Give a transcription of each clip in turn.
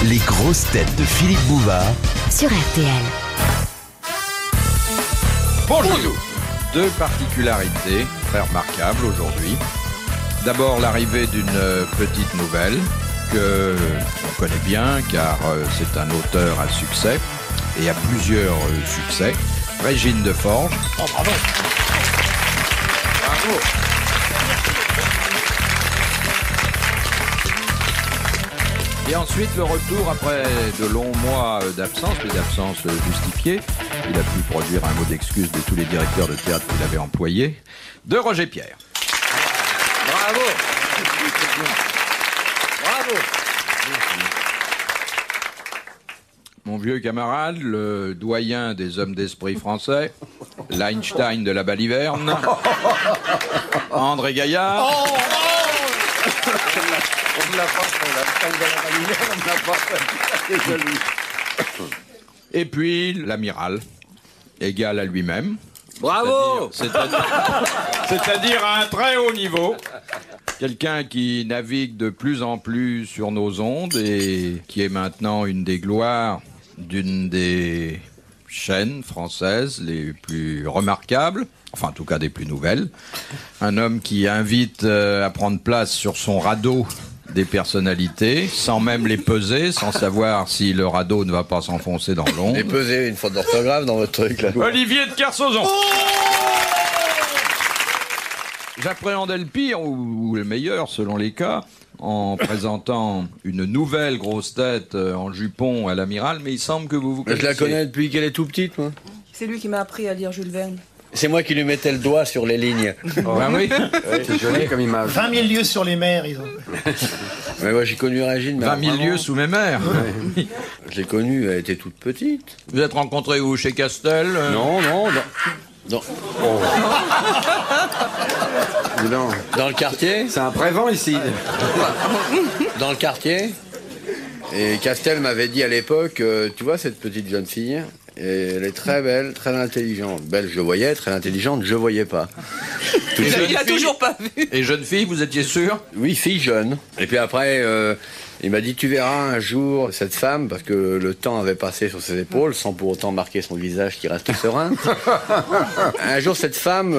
Les grosses têtes de Philippe Bouvard sur RTL. Bonjour. Deux particularités très remarquables aujourd'hui. D'abord, l'arrivée d'une petite nouvelle que on connaît bien car c'est un auteur à succès et à plusieurs succès. Régine Deforges. Oh, bravo. Bravo. Et ensuite, le retour après de longs mois d'absence, mais d'absence justifiée. Il a pu produire un mot d'excuse de tous les directeurs de théâtre qu'il avait employés, de Roger Pierre. Bravo. Bravo. Mon vieux camarade, le doyen des hommes d'esprit français, l'Einstein de la baliverne, André Gaillard. On ne l'a pas fait, l'Einstein de la baliverne, on ne l'a pas fait. C'est joli. Et puis l'amiral, égal à lui-même. Bravo. C'est-à-dire à un très haut niveau. Quelqu'un qui navigue de plus en plus sur nos ondes et qui est maintenant une des gloires d'une des chaînes françaises les plus remarquables, enfin en tout cas des plus nouvelles. Un homme qui invite à prendre place sur son radeau des personnalités, sans même les peser, sans savoir si le radeau ne va pas s'enfoncer dans l'onde. Et peser une faute d'orthographe dans votre truc là. Olivier de Kersauzon. J'appréhendais le pire, ou le meilleur selon les cas, en présentant une nouvelle grosse tête en jupon à l'amiral, mais il semble que vous connaissez. Je la connais depuis qu'elle est tout petite, moi. C'est lui qui m'a appris à lire Jules Verne. C'est moi qui lui mettais le doigt sur les lignes. Ah oui. C'est joli comme image. 20 000 lieues sur les mers, ils ont. Mais moi j'ai connu Régine. 20 000 lieues sous mes mers. Je l'ai connue, elle était toute petite. Vous êtes rencontrés où, chez Castel Non. Dans le quartier. C'est un prévent ici. Dans le quartier. Et Castel m'avait dit à l'époque, tu vois cette petite jeune fille, elle est très belle, très intelligente. Belle, je voyais, très intelligente, je voyais pas. Il a toujours pas vu. Et jeune fille, vous étiez sûr? Oui, fille jeune. Et puis après, il m'a dit, tu verras un jour cette femme, parce que le temps avait passé sur ses épaules, sans pour autant marquer son visage qui reste serein. Un jour, cette femme,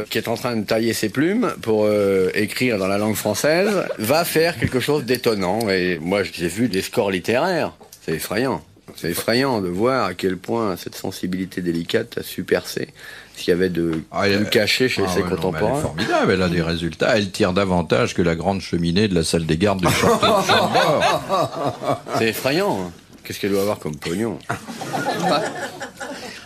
qui est en train de tailler ses plumes pour écrire dans la langue française, va faire quelque chose d'étonnant. Et moi, j'ai vu des scores littéraires. C'est effrayant. C'est effrayant de voir à quel point cette sensibilité délicate a su percer ce qu'il y avait de plus caché chez ses contemporains. Elle est formidable, elle a des résultats. Elle tire davantage que la grande cheminée de la salle des gardes du château de Chambord. C'est effrayant. Hein. Qu'est-ce qu'elle doit avoir comme pognon?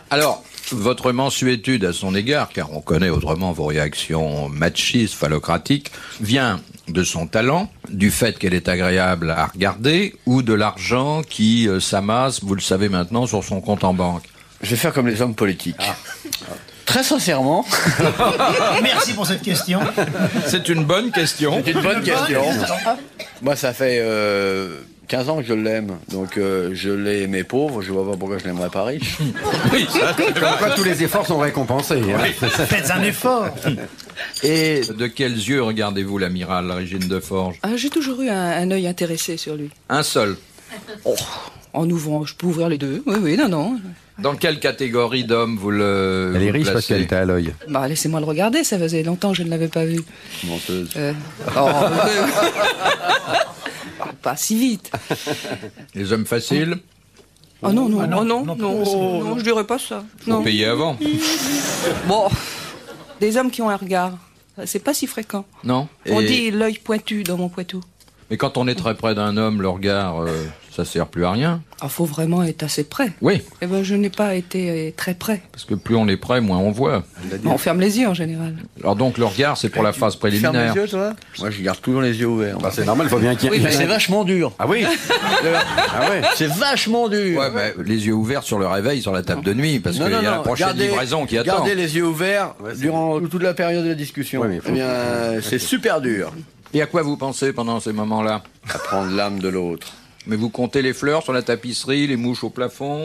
Alors, votre mansuétude à son égard, car on connaît autrement vos réactions machistes, phallocratiques, vient de son talent, du fait qu'elle est agréable à regarder, ou de l'argent qui s'amasse, vous le savez maintenant, sur son compte en banque. Je vais faire comme les hommes politiques. Très sincèrement. Merci pour cette question. C'est une bonne question. C'est une bonne question. Moi, ça fait 15 ans que je l'aime. Donc, je l'ai aimé pauvre. Je vois pas pourquoi je l'aimerais pas riche. Oui, ça, Comme quoi tous les efforts sont récompensés. Hein. Faites un effort. Et de quels yeux regardez-vous l'amiral Régine Deforges? J'ai toujours eu un œil intéressé sur lui. Un seul. En ouvrant, je peux ouvrir les deux. Oui, non. Dans quelle catégorie d'hommes vous le Elle est vous riche parce placez? qu'elle était à l'œil. Bah, laissez-moi le regarder, ça faisait longtemps que je ne l'avais pas vu. Menteuse. Pas si vite. Les hommes faciles? Oh non, non, je dirais pas ça. Faut Non. payer avant. Bon, des hommes qui ont un regard, c'est pas si fréquent. Non. On dit l'œil pointu dans mon Poitou. Mais quand on est très près d'un homme, le regard, ça sert plus à rien. Il faut vraiment être assez près. Oui, Eh ben, je n'ai pas été très près. parce que plus on est près, moins on voit. On ferme les yeux en général. Alors donc le regard, c'est pour la phase Tu fermes préliminaire. les yeux, toi? Moi, je garde toujours les yeux ouverts. Bah, c'est normal, il faut bien qu'il y ait... Mais c'est vachement dur. Ah oui. Ah ouais. C'est vachement dur. Ouais, mais les yeux ouverts sur le réveil, sur la table de nuit, parce qu'il y a la prochaine livraison qui attend. Gardez les yeux ouverts durant toute la période de la discussion. Ouais, mais faut- Eh bien, c'est super dur. Et à quoi vous pensez pendant ces moments-là? À prendre l'âme de l'autre. Mais vous comptez les fleurs sur la tapisserie, les mouches au plafond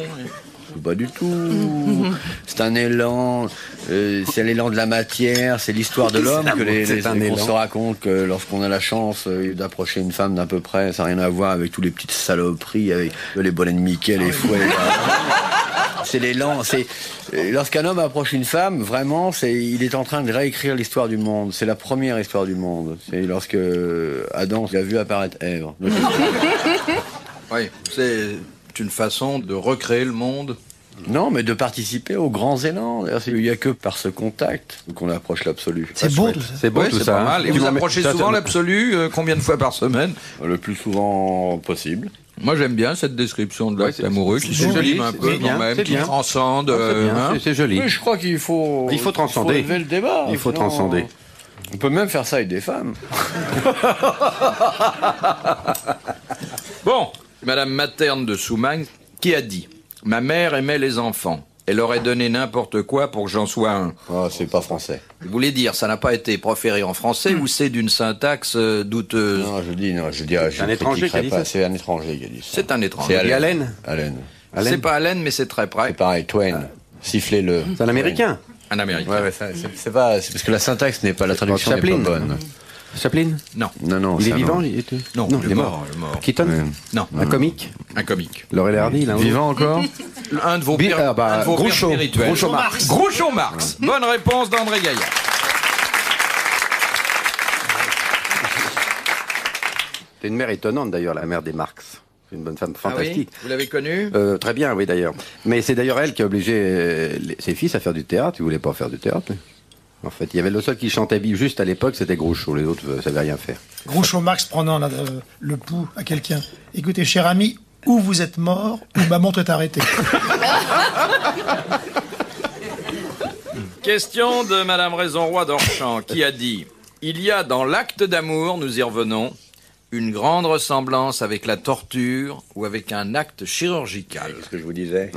tout, pas du tout. C'est un élan, c'est l'élan de la matière, c'est l'histoire de l'homme qu'on se raconte que lorsqu'on a la chance d'approcher une femme d'à peu près, ça n'a rien à voir avec tous les petites saloperies, avec les bonnets de Mickey, les fouets. C'est l'élan, lorsqu'un homme approche une femme, vraiment, il est en train de réécrire l'histoire du monde. C'est la première histoire du monde. C'est lorsque Adam a vu apparaître Ève. Oui, c'est une façon de recréer le monde. Non, mais de participer aux grands élans. Il n'y a que par ce contact qu'on approche l'absolu. C'est beau tout ça. C'est beau Ouais, tout c'est ça. pas hein. mal. Et Tu vous m'en mets- approchez ça, souvent ça- l'absolu, combien de fois par semaine? Le plus souvent possible. Moi, j'aime bien cette description de l'acte Ouais, amoureux qui c'est sublime joli, un c'est peu bien, quand même, c'est qui bien. transcende. C'est bien, hein. c'est joli. Oui, je crois qu'il faut... Il faut transcender. Il faut élever le débat. Il faut sinon, transcender. On peut même faire ça avec des femmes. Bon, Madame Materne de Soumagne, qui a dit « Ma mère aimait les enfants. Elle aurait donné n'importe quoi pour que j'en sois un. » Oh, c'est pas français. Vous voulez dire, ça n'a pas été proféré en français ou c'est d'une syntaxe douteuse? Non, je un étranger qui a dit pas. ça. C'est un étranger qui a dit ça. C'est un étranger. C'est Et Allen Allen. C'est pas Allen, mais c'est très près. C'est pareil, Twain. Sifflez-le. C'est un américain. Un Américain. Ouais, c'est pas... C'est parce que la syntaxe n'est pas... La traduction n'est pas Chaplin. bonne. Chaplin. Non. Non, Il c'est est un vivant nom. Non, il est mort. Il est mort. Keaton. Non, Un comique. un comique. Laurel Hardy, là. Vivant encore? Un de vos Bi- pires, ah bah, un de vos pires Groucho. spirituels. Groucho Marx. Groucho Marx. Bonne réponse d'André Gaillard. C'est une mère étonnante d'ailleurs, la mère des Marx. C'est une bonne femme fantastique. Vous l'avez connu? Très bien, oui d'ailleurs. Mais c'est d'ailleurs elle qui a obligé ses fils à faire du théâtre. Ils voulaient pas faire du théâtre. Mais... En fait, il y avait le seul qui chantait juste à l'époque, c'était Groucho. Les autres ne savaient rien faire. Groucho Marx prenant le pouls à quelqu'un. Écoutez, cher ami, ou vous êtes mort, ou ma montre est arrêtée. Question de Madame Raison-Roy d'Orchamps qui a dit « Il y a dans l'acte d'amour, nous y revenons, une grande ressemblance avec la torture ou avec un acte chirurgical. » C'est ce que je vous disais.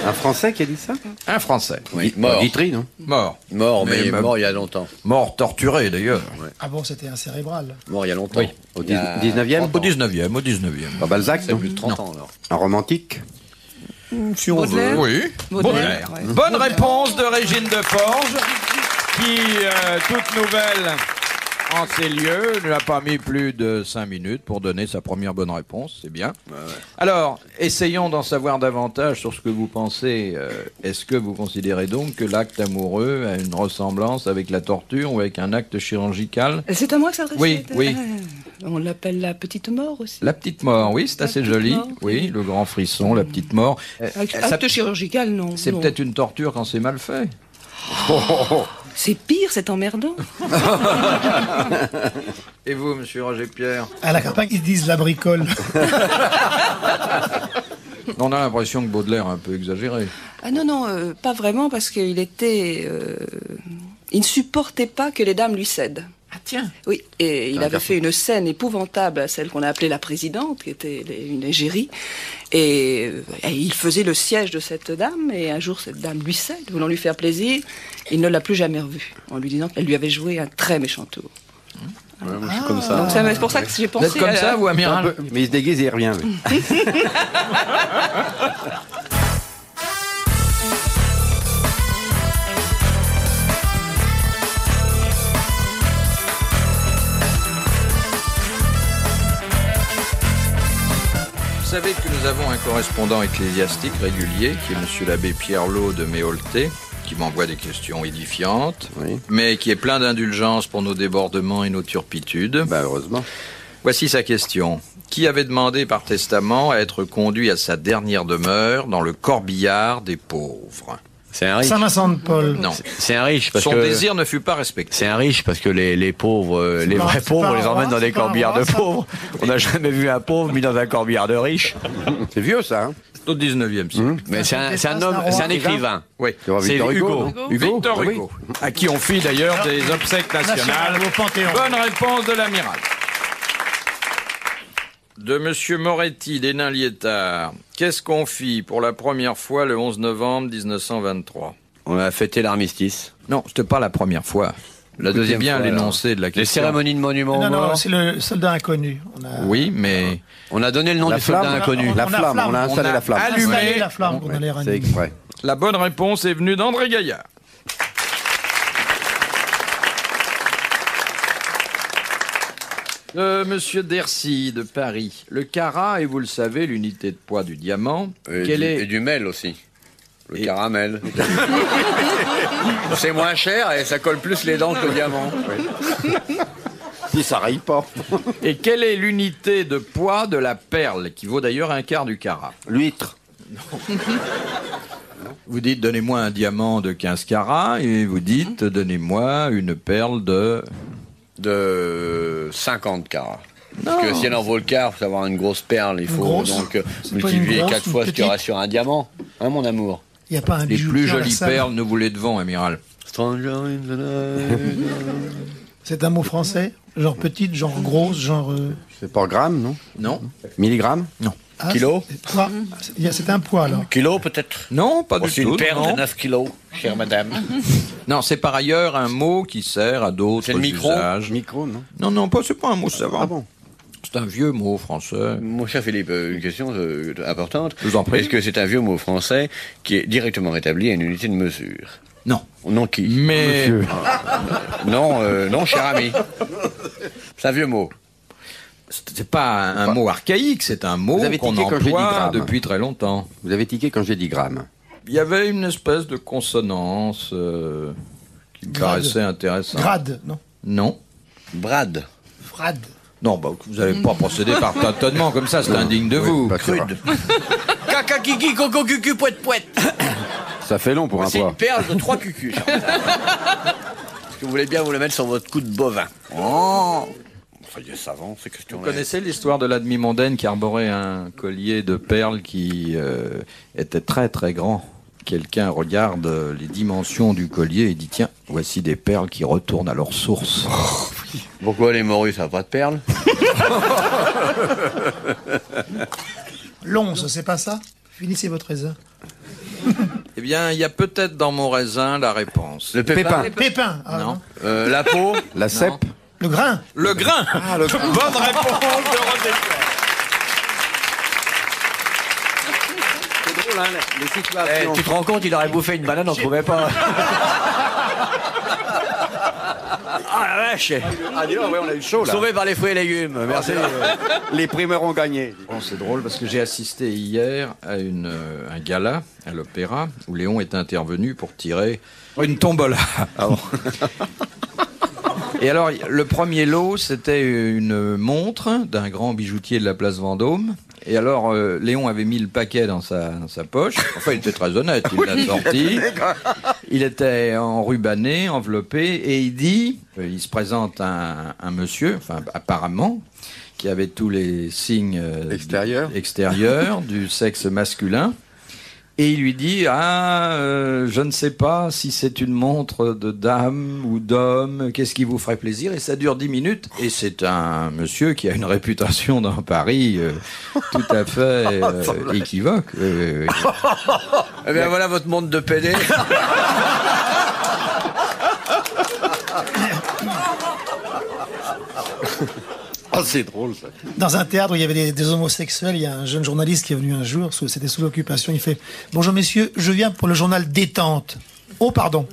Un Français qui a dit ça? Un Français. Oui, mort. Guitry, non? Mort. Mort, mais Mais- mort il y a longtemps. Mort torturé d'ailleurs. Ah bon, c'était un cérébral. Mort il y a longtemps. Oui. Au Il y a 19e? Au 19e, au 19e. Pas Balzac, C'est non? plus de 30 ans, alors. Un romantique? Si on Baudelaire. Oui. Baudelaire, ouais. Bonne réponse de Régine Deforge, qui, toute nouvelle en ces lieux, n'a pas mis plus de 5 minutes pour donner sa première bonne réponse. C'est bien. Alors, essayons d'en savoir davantage sur ce que vous pensez. Est-ce que vous considérez donc que l'acte amoureux a une ressemblance avec la torture ou avec un acte chirurgical? C'est à moi que ça s'adresse? Oui, oui. On l'appelle la petite mort aussi. La petite mort, oui, c'est La assez petite joli. mort, Oui, le grand frisson, la petite mort. Acte chirurgical, non. C'est non. peut-être une torture quand c'est mal fait. C'est pire, c'est emmerdant. Et vous, monsieur Roger Pierre? À la campagne, ils disent la bricole. On a l'impression que Baudelaire a un peu exagéré. Ah non, non, pas vraiment, parce qu'il était... il ne supportait pas que les dames lui cèdent. Ah tiens. Oui, et il avait fait une scène épouvantable à celle qu'on a appelée la présidente, qui était une égérie. Et il faisait le siège de cette dame, et un jour cette dame lui cède, voulant lui faire plaisir. Il ne l'a plus jamais revue, en lui disant qu'elle lui avait joué un très méchant tour. Ouais, moi, je suis comme ça. Donc c'est pour ça que j'ai Vous pensé êtes comme à... ça, vous, Un amiral? peu, mais il se déguise et il revient. Oui. Vous savez que nous avons un correspondant ecclésiastique régulier, qui est monsieur l'abbé Pierre Lot de Méolté, qui m'envoie des questions édifiantes, Oui. mais qui est plein d'indulgence pour nos débordements et nos turpitudes. Bah, heureusement. Voici sa question. Qui avait demandé par testament à être conduit à sa dernière demeure dans le corbillard des pauvres? C'est un riche. Saint-Vincent de Paul. Non. C'est un riche parce Son que... désir ne fut pas respecté. C'est un riche parce que les pauvres, les pas- vrais c'est pauvres, pas on les un emmène roi, dans des c'est pas un corbillards roi, de ça. pauvres. On n'a jamais vu un pauvre mis dans un corbillard de riche. C'est vieux ça, hein? C'est au 19e siècle. Mais c'est un homme, un c'est un roi. écrivain. Oui. Tu vois, C'est Victor Hugo. Victor Ah oui. Hugo. À qui on fit d'ailleurs des obsèques nationales. National, au Panthéon. Bonne réponse de l'amiral. De monsieur Moretti, des Nains-Liétard. Qu'est-ce qu'on fit pour la première fois le 11 novembre 1923? On a fêté l'armistice. Non, c'était pas la première fois. La deuxième bien fois, l'énoncé de la Les question. cérémonies de monument aux Non, morts. non, c'est le soldat inconnu. On a, Oui, mais On a donné le nom La du soldat flamme. inconnu. La On a flamme, flamme. on a installé On a la flamme. allumé. installé la flamme qu'on allait C'est ranimer. exprès. la bonne réponse est venue d'André Gaillard. Monsieur Dercy de Paris. Le carat est, vous le savez, l'unité de poids du diamant. Quel Et est du mel aussi. Le Et- caramel. C'est moins cher et ça colle plus les dents que le diamant. Si ça raille pas. Et quelle est l'unité de poids de la perle, qui vaut d'ailleurs un quart du carat? L'huître. Vous dites, donnez-moi un diamant de 15 carats, et vous dites, donnez-moi une perle de... De 50 carats. Parce que si elle en vaut le quart, pour avoir une grosse perle, il faut grosse. donc C'est pas multiplier une grosse, 4 fois une ce qu'il y aura petite. sur un diamant. Hein, mon amour? Il n'y a pas un Les bijoutier plus à la jolies salle. perles, nous vous les devons, amiral. Stranger in the night. C'est un mot français? Genre petite, genre grosse, genre... C'est pas gramme, non? Non? Milligramme? ah, Kilo? c'est poids. C'est un poids, alors. Kilo peut-être? Non, pas Aussi du tout. une perle non. de 9 kilos, chère madame. Non, c'est par ailleurs un mot qui sert à d'autres C'est le micro usages. Micro, non? Non, c'est pas un mot savant. Ah bon? C'est un vieux mot français. Mon cher Philippe, une question importante. Je vous en prie. Est-ce que c'est un vieux mot français qui est directement rétabli à une unité de mesure? Non. Non qui? Mais Non, cher ami. C'est un vieux mot. c'est pas un mot archaïque, c'est un mot Vous avez qu'on tiqué quand j'ai dit emploie gramme. depuis très longtemps. Vous avez tiqué quand j'ai dit gramme. Il y avait une espèce de consonance qui me Grade. paraissait intéressante. Grade, non? Non. Brad. Frade. Non, bah, vous n'allez pas procéder par tâtonnement comme ça, c'est indigne de vous. Bah, c'est vrai. Caca kiki coco cucu poète poète. Ça fait long pour un C'est une poids. perle de 3 cucus. Est-ce que vous voulez bien vous le mettre sur votre cou de bovin? Oh. Enfin, il est savant, ces Vous questions-là. connaissez l'histoire de la demi-mondaine qui arborait un collier de perles qui était très très grand. Quelqu'un regarde les dimensions du collier et dit tiens, voici des perles qui retournent à leur source. Pourquoi les morues, ça n'a pas de perles? L'once, c'est pas ça? Finissez votre raisin. Eh bien, il y a peut-être dans mon raisin la réponse. Le pépin. Pépin. Ah, Non. La peau. La cèpe? Le grain. Le grain. Bonne réponse de René Clair. C'est drôle, hein, les Eh, situations. tu te rends compte, il aurait bouffé une banane, on ne trouvait pas. Ah la vache! Ah, dis donc, ouais, on a eu chaud, là. Sauvé par les fruits et légumes, merci. Les primeurs ont gagné. Bon, c'est drôle parce que j'ai assisté hier à un gala à l'opéra où Léon est intervenu pour tirer une tombola. Et alors, le premier lot, c'était une montre d'un grand bijoutier de la place Vendôme. Et alors, Léon avait mis le paquet dans sa poche. Enfin, il était très honnête, il l'a sorti. Il était enrubanné, enveloppé, et il dit, il se présente un monsieur, enfin apparemment, qui avait tous les signes extérieurs du sexe masculin. Et il lui dit, je ne sais pas si c'est une montre de dame ou d'homme, qu'est-ce qui vous ferait plaisir? Et ça dure 10 minutes. Et c'est un monsieur qui a une réputation dans Paris tout à fait équivoque. Eh bien voilà votre monde de PD. Oh, c'est drôle, ça. Dans un théâtre où il y avait des homosexuels, il y a un jeune journaliste qui est venu un jour, c'était sous l'occupation, il fait « Bonjour messieurs, je viens pour le journal Détente. » Oh, pardon.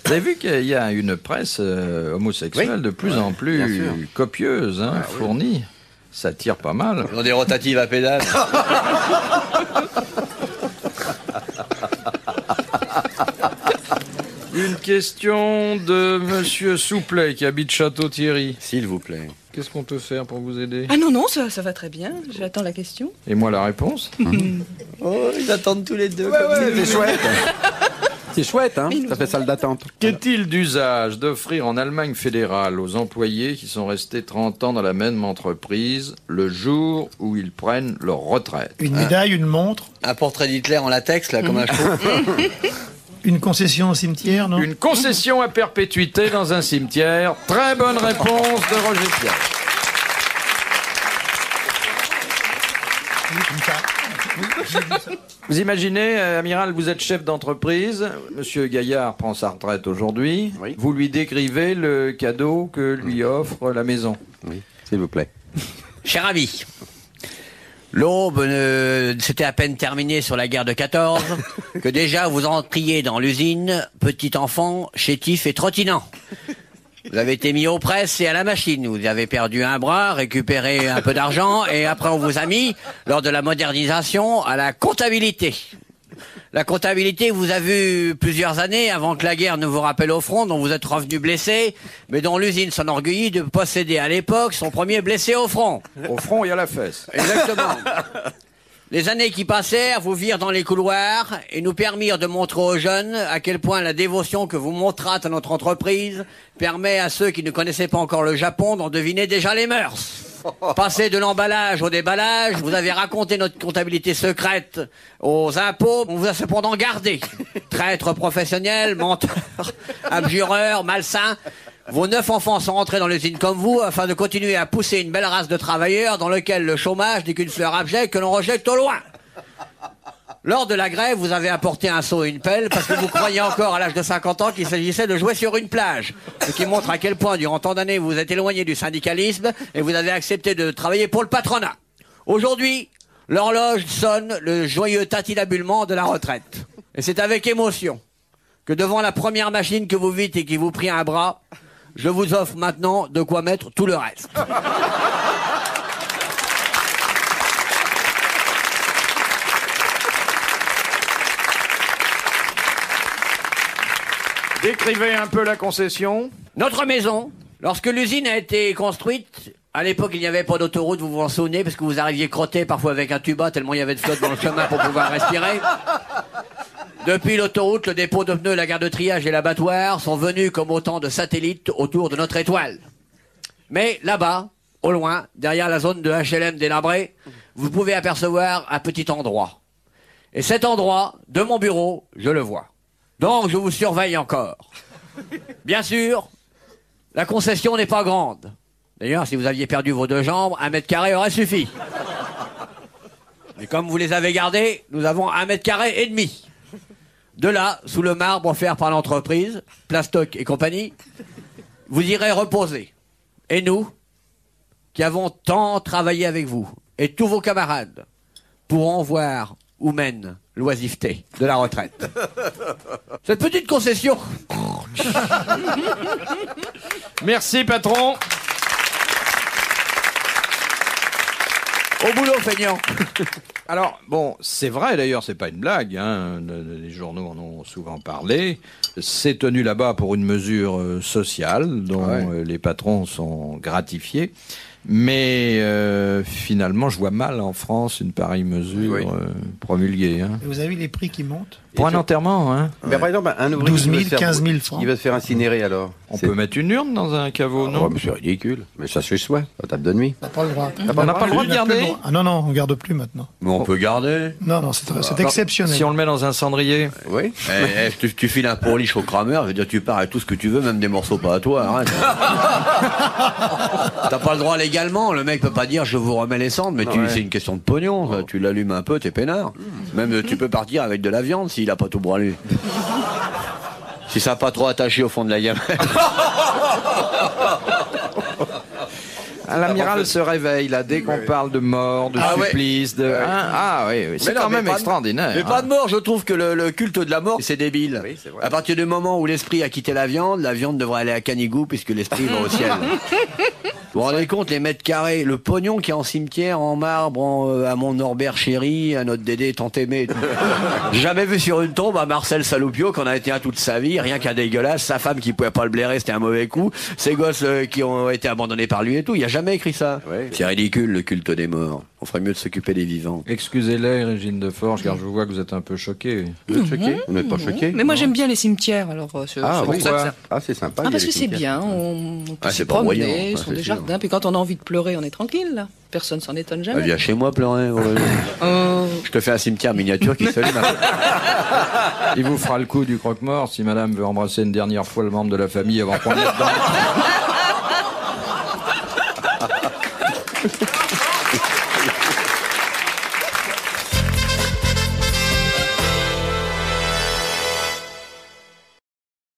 Vous avez vu qu'il y a une presse homosexuelle de plus en plus bien sûr. copieuse, fournie. Ça tire pas mal. Ils ont des rotatives à pédales. Une question de Monsieur Souplet qui habite Château-Thierry. S'il vous plaît. Qu'est-ce qu'on peut faire pour vous aider? Ah non, ça va très bien. J'attends la question. Et moi la réponse? Oh, ils attendent tous les deux. C'est chouette. C'est chouette, hein? Ça fait salle d'attente. Qu'est-il d'usage d'offrir en Allemagne fédérale aux employés qui sont restés 30 ans dans la même entreprise le jour où ils prennent leur retraite? Une médaille, une montre, Un portrait d'Hitler en latex, là, comme un cheveu. une concession au cimetière, non? Une concession à perpétuité dans un cimetière. Très bonne réponse de Roger Pierre. Vous imaginez, amiral, vous êtes chef d'entreprise, monsieur Gaillard prend sa retraite aujourd'hui, Oui. vous lui décrivez le cadeau que lui offre la maison. Oui, s'il vous plaît. Cher ami, l'aube s'était à peine terminée sur la guerre de 14, que déjà vous entriez dans l'usine, petit enfant, chétif et trottinant. Vous avez été mis aux presses et à la machine. Vous avez perdu un bras, récupéré un peu d'argent, et après on vous a mis, lors de la modernisation, à la comptabilité. La comptabilité vous a vu plusieurs années avant que la guerre ne vous rappelle au front, dont vous êtes revenu blessé, mais dont l'usine s'enorgueillit de posséder à l'époque son premier blessé au front. Au front, il y a la fesse. Exactement. Les années qui passèrent vous virent dans les couloirs et nous permirent de montrer aux jeunes à quel point la dévotion que vous montrâtes à notre entreprise permet à ceux qui ne connaissaient pas encore le Japon d'en deviner déjà les mœurs. Passé de l'emballage au déballage, vous avez raconté notre comptabilité secrète aux impôts, on vous a cependant gardé. Traître professionnel, menteur, abjureur, malsain. Vos 9 enfants sont rentrés dans l'usine comme vous afin de continuer à pousser une belle race de travailleurs dans lequel le chômage n'est qu'une fleur abjecte que l'on rejette au loin. Lors de la grève, vous avez apporté un seau et une pelle parce que vous croyez encore à l'âge de 50 ans qu'il s'agissait de jouer sur une plage. Ce qui montre à quel point, durant tant d'années, vous vous êtes éloigné du syndicalisme et vous avez accepté de travailler pour le patronat. Aujourd'hui, l'horloge sonne le joyeux tatilabulement de la retraite. Et c'est avec émotion que devant la première machine que vous vîtes et qui vous prit un bras, je vous offre maintenant de quoi mettre tout le reste. Décrivez un peu la concession. Notre maison, lorsque l'usine a été construite, à l'époque il n'y avait pas d'autoroute, vous vous en souvenez, parce que vous arriviez crotté parfois avec un tuba, tellement il y avait de flotte dans le chemin pour pouvoir respirer. Depuis l'autoroute, le dépôt de pneus, la gare de triage et l'abattoir sont venus comme autant de satellites autour de notre étoile. Mais là-bas, au loin, derrière la zone de HLM délabrée, vous pouvez apercevoir un petit endroit. Et cet endroit, de mon bureau, je le vois. Donc je vous surveille encore. Bien sûr, la concession n'est pas grande. D'ailleurs, si vous aviez perdu vos 2 jambes, 1 mètre carré aurait suffi. Mais comme vous les avez gardés, nous avons 1 mètre carré et demi. De là, sous le marbre offert par l'entreprise, Plastoc et compagnie, vous irez reposer. Et nous, qui avons tant travaillé avec vous, et tous vos camarades, pourront voir où mène l'oisiveté de la retraite. Cette petite concession. Merci, patron. Au boulot, feignant. Alors, bon, c'est vrai d'ailleurs, c'est pas une blague, hein, les journaux en ont souvent parlé. C'est tenu là-bas pour une mesure sociale dont les patrons sont gratifiés. Mais finalement, je vois mal en France une pareille mesure promulguée. Hein. Vous avez vu les prix qui montent? Pour un enterrement, hein. Mais par exemple, un ouvrier 12 000, qui va se faire- 15 000 francs. Il va se faire incinérer alors. On peut mettre une urne dans un caveau, Oh, non? mais c'est ridicule. Mais ça se fait soi, à table de nuit. On n'a pas le droit. On n'a pas le droit de On n'a plus garder. le droit. Ah non, non, on garde plus maintenant. Mais on peut garder. Non, non, c'est exceptionnel. Si on le met dans un cendrier. Oui. Tu files un pourliche au crameur, je veux dire, tu pars avec tout ce que tu veux, même des morceaux pas à toi. Arrête. T'as pas le droit légalement, le mec peut pas dire je vous remets les cendres, mais c'est une question de pognon. Ça. Tu l'allumes un peu, t'es peinard. Même tu peux partir avec de la viande s'il a pas tout brûlé. Si ça n'a pas trop attaché au fond de la gamelle. L'amiral se réveille là dès qu'on parle de mort, de supplice, de. Hein, ah oui, oui. c'est Mais non, quand mais même pas de- extraordinaire. Mais pas hein. de mort, je trouve que le culte de la mort, c'est débile. Oui, c'est vrai. À partir du moment où l'esprit a quitté la viande devrait aller à Canigou puisque l'esprit va au ciel. Vous vous rendez compte, les mètres carrés, le pognon qui est en cimetière, en marbre, à mon Norbert chéri, à notre Dédé tant aimé. J'ai jamais vu sur une tombe à Marcel Saloupio qu'on a été un toute sa vie, rien qu'un dégueulasse, sa femme qui pouvait pas le blairer, c'était un mauvais coup, ses gosses qui ont été abandonnés par lui et tout, il a jamais écrit ça. Ouais. C'est ridicule le culte des morts. On ferait mieux de s'occuper des vivants. Excusez-les, Régine Deforge, car je vois que vous êtes un peu choquée. Vous êtes choqué? Vous n'êtes pas choqué? Mais moi j'aime bien les cimetières, alors c'est Ah, pour oui. ça que ça... Ah, c'est sympa. Ah, il y a parce les que c'est cimetières. bien, on peut Ah, se c'est pas voyant, promener, ouais, sur c'est des sûr. jardins, puis quand on a envie de pleurer, on est tranquille, là. Personne s'en étonne jamais. Viens chez moi pleurer. Je te fais un cimetière miniature qui se lit. Il vous fera le coup du croque-mort si madame veut embrasser une dernière fois le membre de la famille avant qu'on y ait dedans.